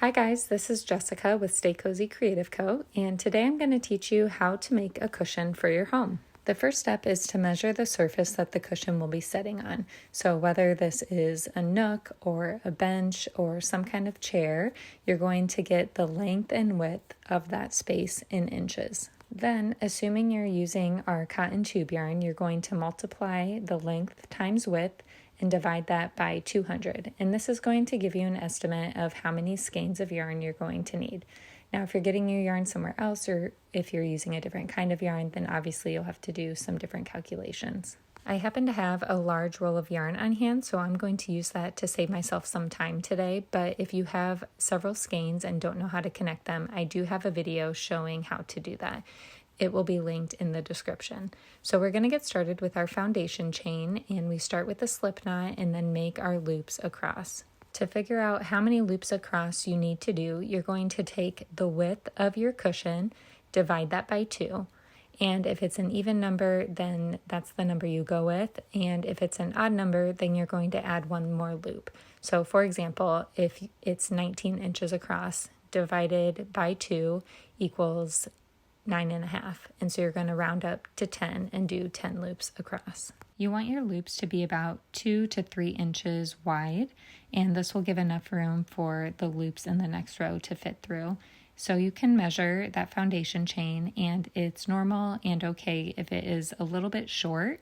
Hi guys, this is Jessica with Stay Cozy Creative Co. And today I'm going to teach you how to make a cushion for your home. The first step is to measure the surface that the cushion will be sitting on. So whether this is a nook or a bench or some kind of chair, you're going to get the length and width of that space in inches. Then, assuming you're using our cotton tube yarn, you're going to multiply the length times width and divide that by 200. And this is going to give you an estimate of how many skeins of yarn you're going to need. Now, if you're getting your yarn somewhere else or if you're using a different kind of yarn, then obviously you'll have to do some different calculations. I happen to have a large roll of yarn on hand, so I'm going to use that to save myself some time today. But if you have several skeins and don't know how to connect them, I do have a video showing how to do that. It will be linked in the description. So we're going to get started with our foundation chain, and we start with a slip knot and then make our loops across. To figure out how many loops across you need to do, you're going to take the width of your cushion, divide that by 2. And if it's an even number, then that's the number you go with. And if it's an odd number, then you're going to add one more loop. So for example, if it's 19 inches across, divided by 2 equals 9.5. And so you're going to round up to 10 and do 10 loops across. You want your loops to be about 2 to 3 inches wide, and this will give enough room for the loops in the next row to fit through. So you can measure that foundation chain, and it's normal and okay if it is a little bit short.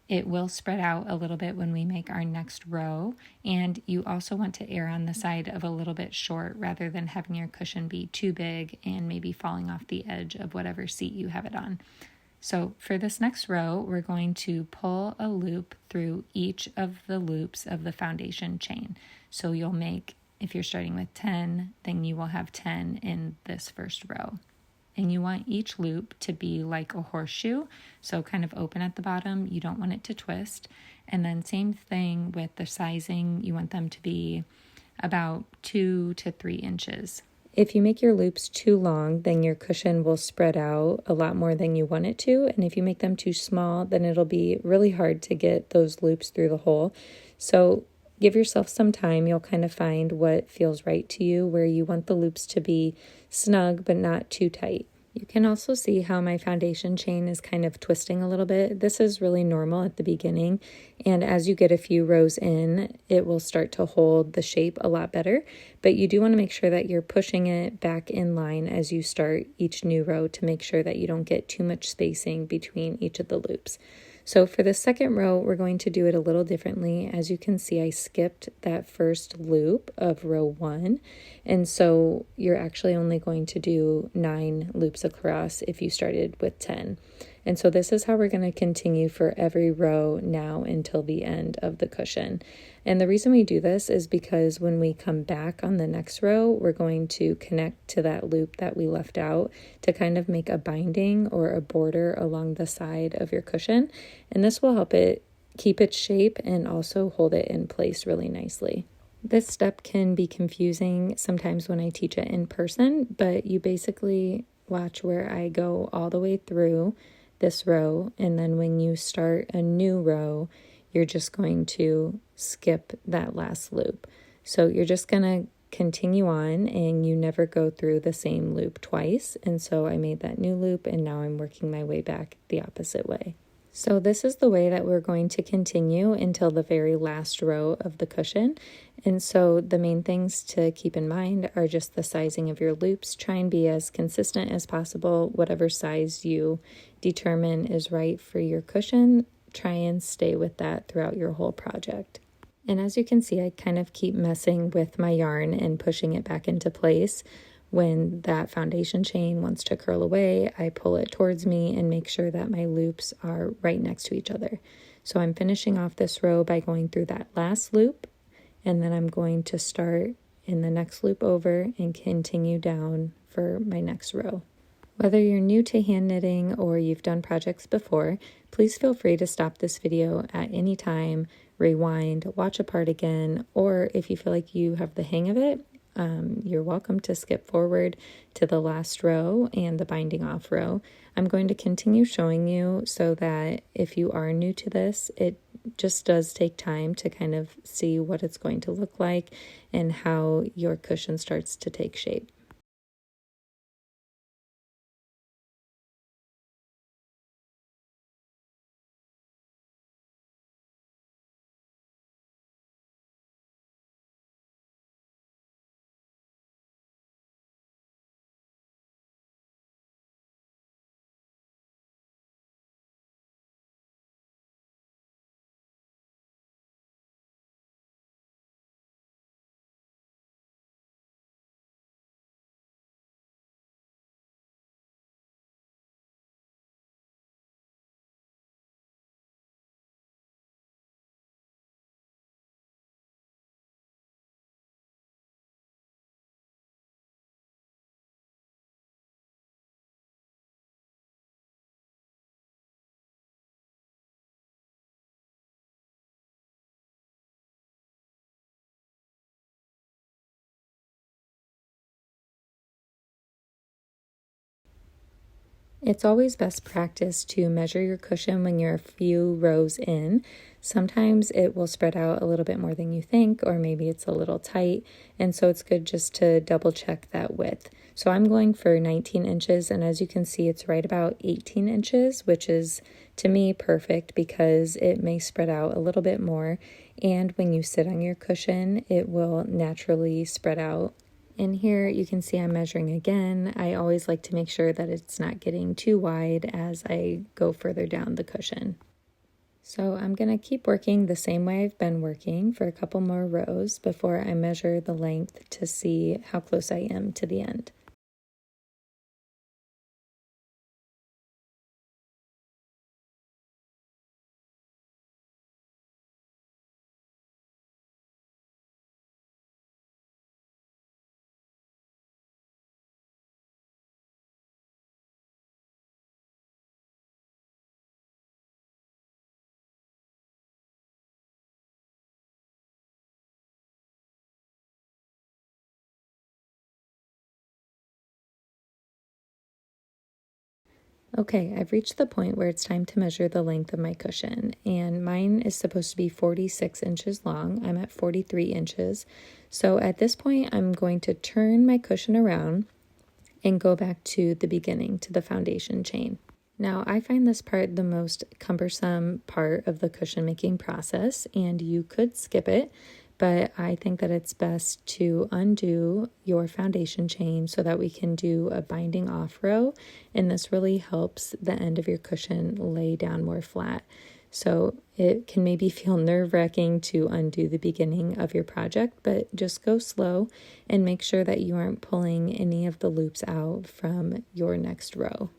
It will spread out a little bit when we make our next row, and you also want to err on the side of a little bit short rather than having your cushion be too big and maybe falling off the edge of whatever seat you have it on. So for this next row, we're going to pull a loop through each of the loops of the foundation chain. So you'll make, if you're starting with 10, then you will have 10 in this first row. And you want each loop to be like a horseshoe, so kind of open at the bottom. You don't want it to twist. And then same thing with the sizing. You want them to be about 2 to 3 inches. If you make your loops too long, then your cushion will spread out a lot more than you want it to. And if you make them too small, then it'll be really hard to get those loops through the hole. So give yourself some time. You'll kind of find what feels right to you, where you want the loops to be snug but not too tight. You can also see how my foundation chain is kind of twisting a little bit. This is really normal at the beginning, and as you get a few rows in, it will start to hold the shape a lot better, but you do want to make sure that you're pushing it back in line as you start each new row to make sure that you don't get too much spacing between each of the loops. So for the second row, we're going to do it a little differently. As you can see, I skipped that first loop of row 1. And so you're actually only going to do 9 loops across if you started with 10. And so this is how we're going to continue for every row now until the end of the cushion. And the reason we do this is because when we come back on the next row, we're going to connect to that loop that we left out to kind of make a binding or a border along the side of your cushion. And this will help it keep its shape and also hold it in place really nicely. This step can be confusing sometimes when I teach it in person, but you basically watch where I go all the way through this row, and then when you start a new row, you're just going to skip that last loop. So you're just going to continue on, and you never go through the same loop twice. And so I made that new loop, and now I'm working my way back the opposite way. So this is the way that we're going to continue until the very last row of the cushion. And so the main things to keep in mind are just the sizing of your loops. Try and be as consistent as possible. Whatever size you determine is right for your cushion, try and stay with that throughout your whole project. And as you can see, I kind of keep messing with my yarn and pushing it back into place. When that foundation chain wants to curl away, I pull it towards me and make sure that my loops are right next to each other. So I'm finishing off this row by going through that last loop, and then I'm going to start in the next loop over and continue down for my next row. Whether you're new to hand knitting or you've done projects before, please feel free to stop this video at any time, rewind, watch a part again, or if you feel like you have the hang of it, you're welcome to skip forward to the last row and the binding off row. I'm going to continue showing you so that if you are new to this, it just does take time to kind of see what it's going to look like and how your cushion starts to take shape. It's always best practice to measure your cushion when you're a few rows in. Sometimes it will spread out a little bit more than you think, or maybe it's a little tight, and so it's good just to double check that width. So I'm going for 19 inches, and as you can see, it's right about 18 inches, which is, to me, perfect because it may spread out a little bit more, and when you sit on your cushion, it will naturally spread out. In here, you can see I'm measuring again. I always like to make sure that it's not getting too wide as I go further down the cushion. So I'm going to keep working the same way I've been working for a couple more rows before I measure the length to see how close I am to the end. Okay, I've reached the point where it's time to measure the length of my cushion, and mine is supposed to be 46 inches long. I'm at 43 inches. So at this point, I'm going to turn my cushion around and go back to the beginning, to the foundation chain. Now, I find this part the most cumbersome part of the cushion making process, and you could skip it, but I think that it's best to undo your foundation chain so that we can do a binding off row, and this really helps the end of your cushion lay down more flat. So it can maybe feel nerve-wracking to undo the beginning of your project, but just go slow and make sure that you aren't pulling any of the loops out from your next row.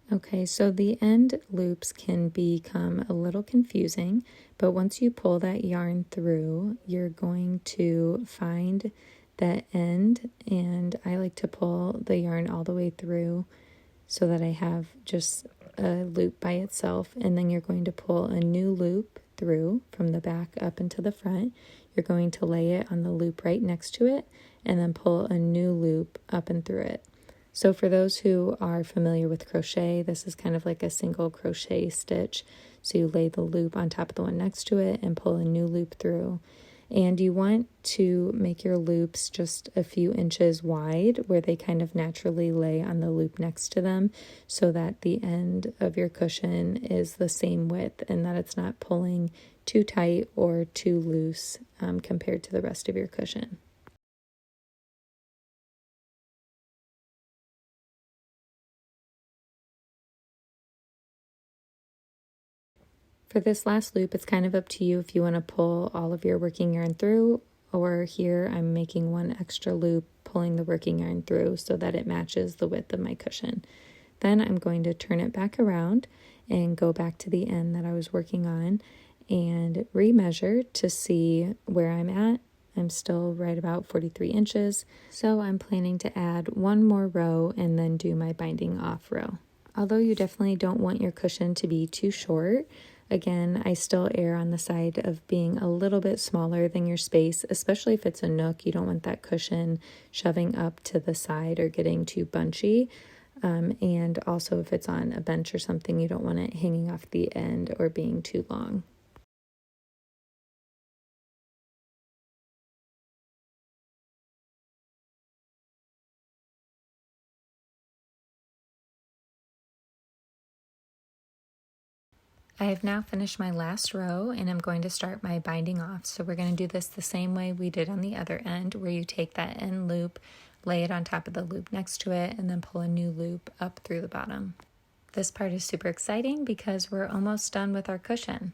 Okay, so the end loops can become a little confusing, but once you pull that yarn through, you're going to find that end, and I like to pull the yarn all the way through so that I have just a loop by itself, and then you're going to pull a new loop through from the back up into the front. You're going to lay it on the loop right next to it, and then pull a new loop up and through it. So for those who are familiar with crochet, this is kind of like a single crochet stitch. So you lay the loop on top of the one next to it and pull a new loop through. And you want to make your loops just a few inches wide where they kind of naturally lay on the loop next to them, so that the end of your cushion is the same width and that it's not pulling too tight or too loose compared to the rest of your cushion. For this last loop, it's kind of up to you if you want to pull all of your working yarn through, or here I'm making one extra loop, pulling the working yarn through so that it matches the width of my cushion. Then I'm going to turn it back around and go back to the end that I was working on and remeasure to see where I'm at. I'm still right about 43 inches, so I'm planning to add one more row and then do my binding off row. Although you definitely don't want your cushion to be too short, again, I still err on the side of being a little bit smaller than your space, especially if it's a nook. You don't want that cushion shoving up to the side or getting too bunchy. And also if it's on a bench or something, you don't want it hanging off the end or being too long. I have now finished my last row and I'm going to start my binding off. So we're going to do this the same way we did on the other end, where you take that end loop, lay it on top of the loop next to it, and then pull a new loop up through the bottom. This part is super exciting because we're almost done with our cushion.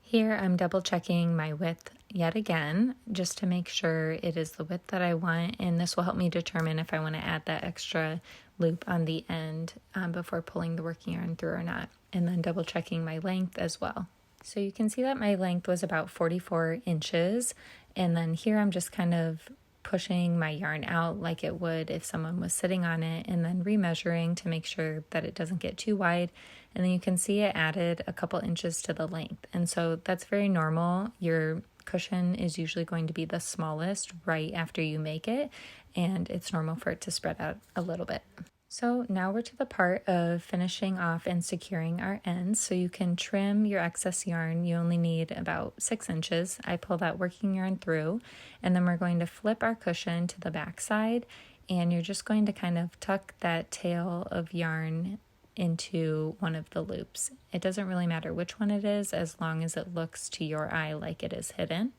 Here I'm double checking my width yet again, just to make sure it is the width that I want, and this will help me determine if I want to add that extra loop on the end before pulling the working yarn through or not, and then double checking my length as well. So you can see that my length was about 44 inches, and then here I'm just kind of pushing my yarn out like it would if someone was sitting on it, and then remeasuring to make sure that it doesn't get too wide. And then you can see it added a couple inches to the length, and so that's very normal. Your cushion is usually going to be the smallest right after you make it, and it's normal for it to spread out a little bit. So now we're to the part of finishing off and securing our ends. So you can trim your excess yarn. You only need about 6 inches. I pull that working yarn through, and then we're going to flip our cushion to the back side, and you're just going to kind of tuck that tail of yarn into one of the loops. It doesn't really matter which one it is, as long as it looks to your eye like it is hidden.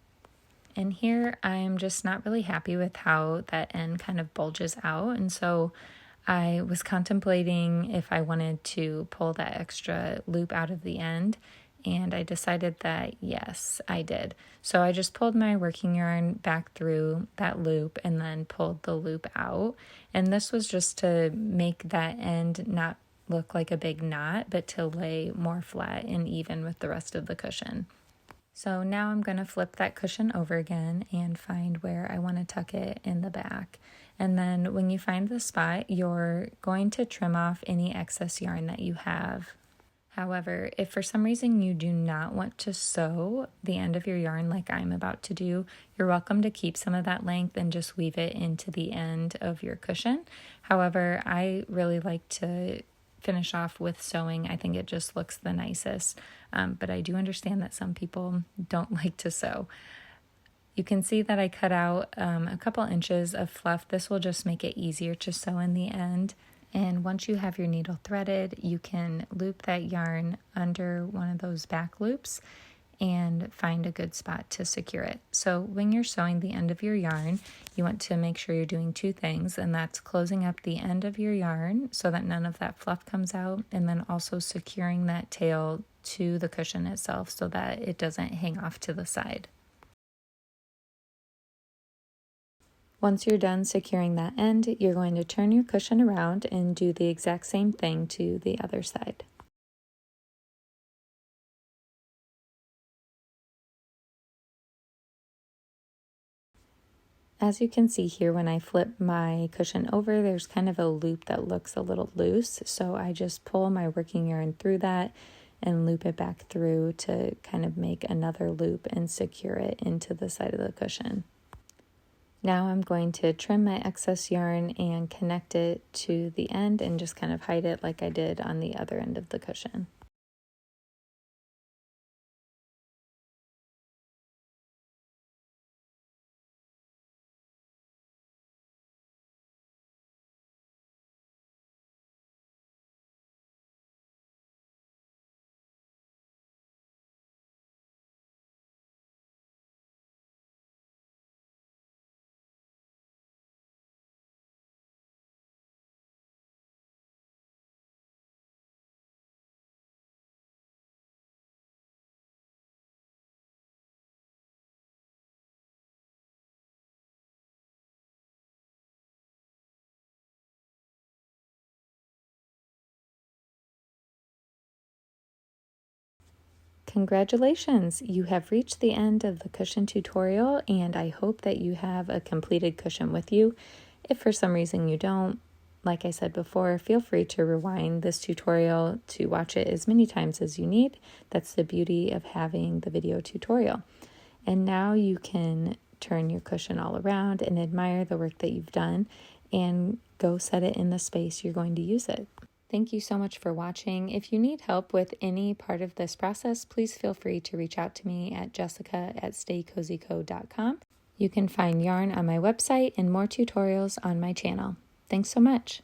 And here I'm just not really happy with how that end kind of bulges out, and so I was contemplating if I wanted to pull that extra loop out of the end, and I decided that yes, I did. So I just pulled my working yarn back through that loop and then pulled the loop out. And this was just to make that end not look like a big knot, but to lay more flat and even with the rest of the cushion. So now I'm going to flip that cushion over again and find where I want to tuck it in the back. And then when you find the spot, you're going to trim off any excess yarn that you have. However, if for some reason you do not want to sew the end of your yarn like I'm about to do, you're welcome to keep some of that length and just weave it into the end of your cushion. However, I really like to finish off with sewing. I think it just looks the nicest, but I do understand that some people don't like to sew. You can see that I cut out a couple inches of fluff. This will just make it easier to sew in the end. And once you have your needle threaded, you can loop that yarn under one of those back loops and find a good spot to secure it. So when you're sewing the end of your yarn, you want to make sure you're doing two things, and that's closing up the end of your yarn so that none of that fluff comes out, and then also securing that tail to the cushion itself so that it doesn't hang off to the side. Once you're done securing that end, you're going to turn your cushion around and do the exact same thing to the other side. As you can see here, when I flip my cushion over, there's kind of a loop that looks a little loose. So I just pull my working yarn through that and loop it back through to kind of make another loop and secure it into the side of the cushion. Now I'm going to trim my excess yarn and connect it to the end and just kind of hide it like I did on the other end of the cushion. Congratulations! You have reached the end of the cushion tutorial, and I hope that you have a completed cushion with you. If for some reason you don't, like I said before, feel free to rewind this tutorial to watch it as many times as you need. That's the beauty of having the video tutorial. And now you can turn your cushion all around and admire the work that you've done and go set it in the space you're going to use it. Thank you so much for watching. If you need help with any part of this process, please feel free to reach out to me at jessica@staycozyco.com. You can find yarn on my website and more tutorials on my channel. Thanks so much.